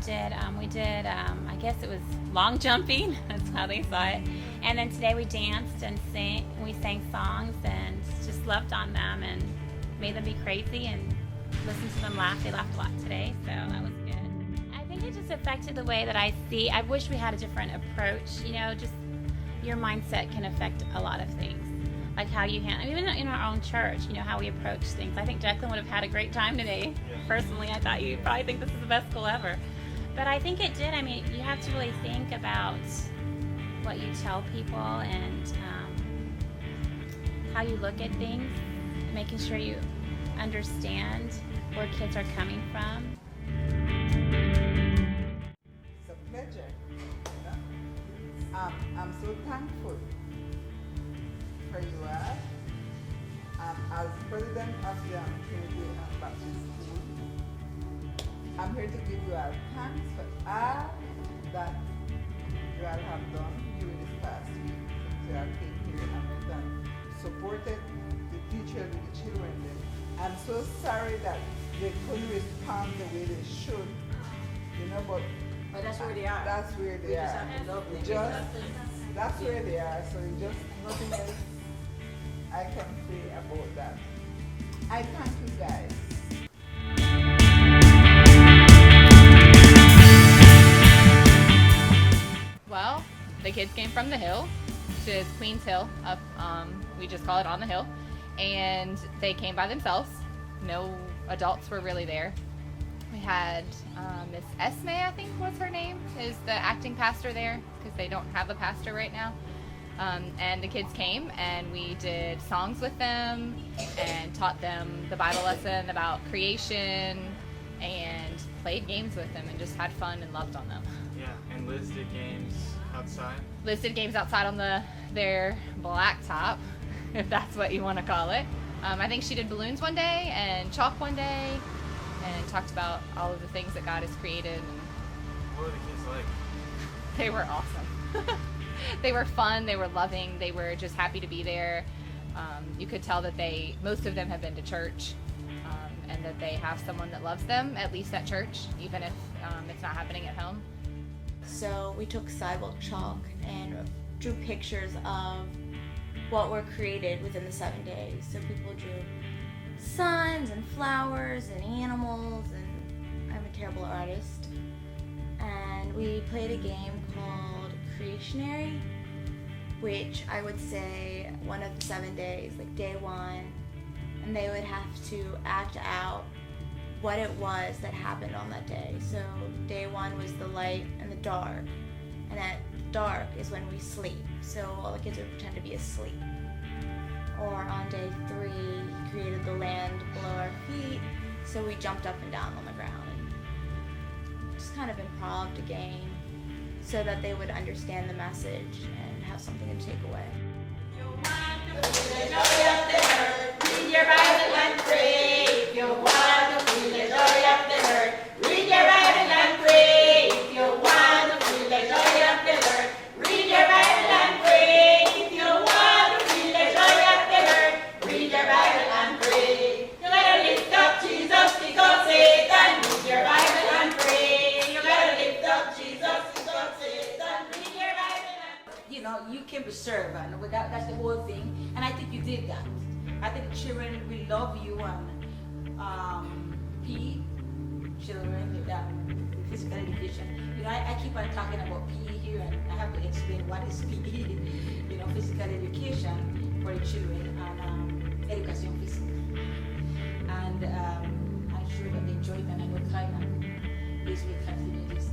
did. I guess it was long jumping. That's how they saw it. And then today we danced and we sang songs and just loved on them and made them be crazy and listened to them laugh. They laughed a lot today, so that was good. I think it just affected the way that I see. I wish we had a different approach. Just your mindset can affect a lot of things. Like how you handle, even in our own church, how we approach things. I think Declan would have had a great time today. Yeah. Personally, I thought you'd probably think this is the best school ever. But I think it did. You have to really think about what you tell people and how you look at things, making sure you understand where kids are coming from. It's a pleasure. I'm so thankful for you all. As president of the Trinity Baptist School, I'm here to give you all thanks for all that you all have done during this past week since you all came here and supported the teachers and the children. I'm so sorry that they couldn't respond the way they should, but that's where they are. That's where they We are. just have to love them. That's where they are. So just nothing else I can say about that. I thank you guys. Well, the kids came from the hill, which is Queens Hill, up, we just call it on the hill, and they came by themselves. No adults were really there. We had Miss Esme, I think was her name, is the acting pastor there, because they don't have a pastor right now. And the kids came and we did songs with them and taught them the Bible lesson about creation and played games with them and just had fun and loved on them. Yeah, and Liz did games outside. Liz did games outside on their blacktop, if that's what you want to call it. I think she did balloons one day and chalk one day and talked about all of the things that God has created. And What were the kids like? they were awesome. They were fun, they were loving, they were just happy to be there. You could tell that most of them have been to church, and that they have someone that loves them, at least at church, even if it's not happening at home. So we took sidewalk chalk and drew pictures of what were created within the 7 days. So people drew suns and flowers and animals, and I'm a terrible artist. And we played a game called Creationary, which I would say one of the 7 days, like day one, and they would have to act out what it was that happened on that day. So day one was the light and the dark, and at dark is when we sleep. So all the kids would pretend to be asleep. Or on day 3, he created the land below our feet, so we jumped up and down on the ground and just kind of improv'd a game so that they would understand the message and have something to take away. Read your Bible and pray. If you want to feel the joy of the Lord, read your Bible and pray. If you want to feel the joy of the Lord, read your Bible and pray. If you want to feel the joy of the Lord, read your Bible and pray. You gotta lift up Jesus because Satan. Read your Bible and pray. You gotta lift up Jesus because Satan. Read your Bible and you can be servant. That's the whole thing, and I think you did that. I think children will love you and PE, children with physical education. I keep on talking about PE here, and I have to explain what is PE. Physical education for the children and education physical. And I'm sure that they enjoy it, and I know Kaiman is will continue this.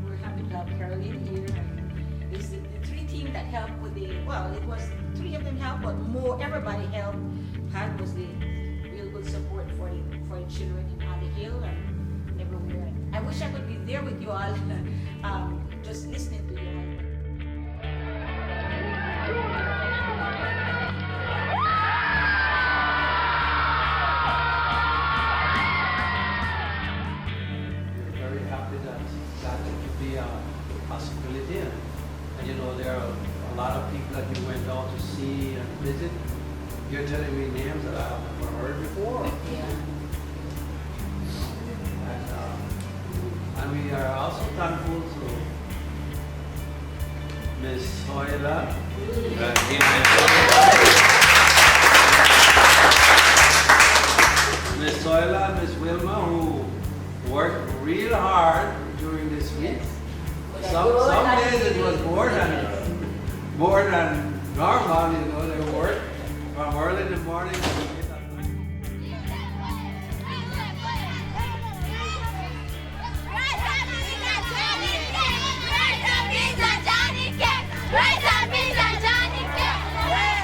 We're happy to have Caroline here. And it's the 3 teams that helped with it was 3 of them helped, but everybody helped. Had was the real good support for the children on the hill and everywhere. I wish I could be there with you all, just listening to you all. Very happy that could be a possibility, and there are a lot of people that you went out to see and visit. You're telling me names that I have never heard before. Yeah. are also thankful to Miss Hoyla, Miss Hoyla, Miss Wilma, who worked real hard during this week. Some days it was more than normal, you know, they work from early in the morning to late at night.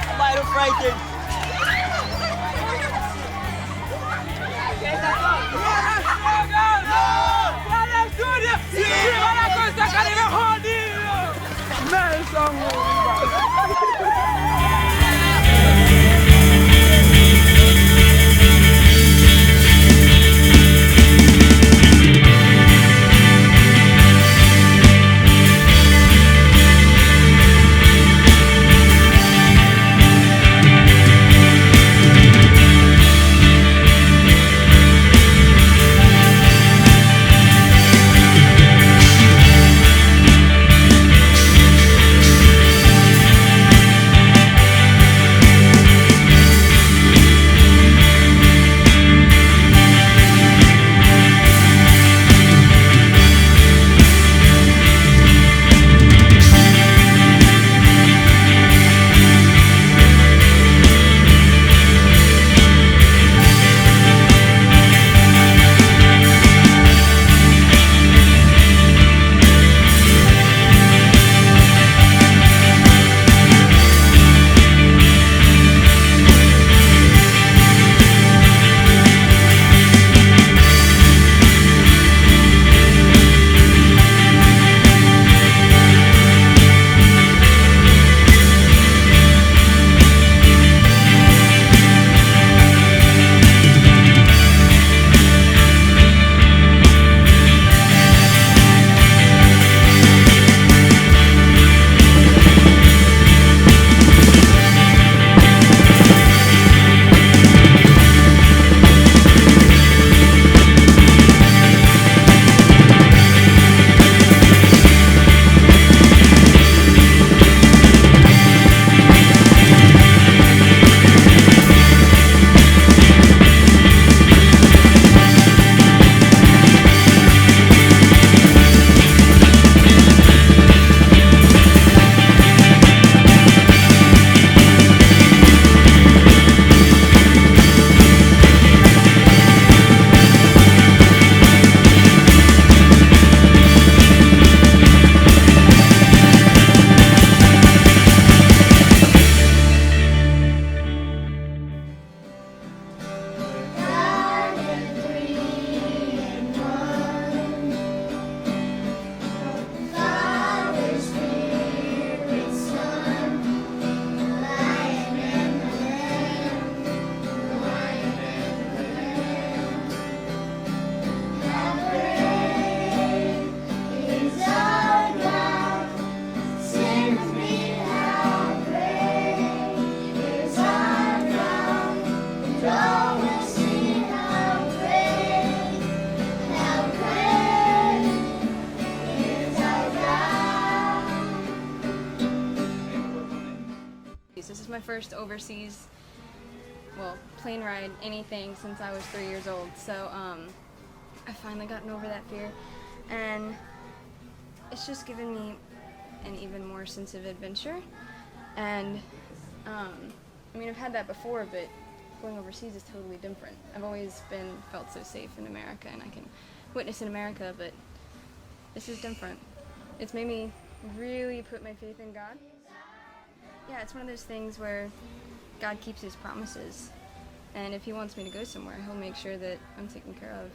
I'm a little frightened. This is my first overseas, well, plane ride, anything since I was 3 years old. So I've finally gotten over that fear, and it's just given me an even more sense of adventure. And I mean, I've had that before, but going overseas is totally different. I've always felt so safe in America, and I can witness in America, but this is different. It's made me really put my faith in God. Yeah, it's one of those things where God keeps his promises, and if he wants me to go somewhere, he'll make sure that I'm taken care of.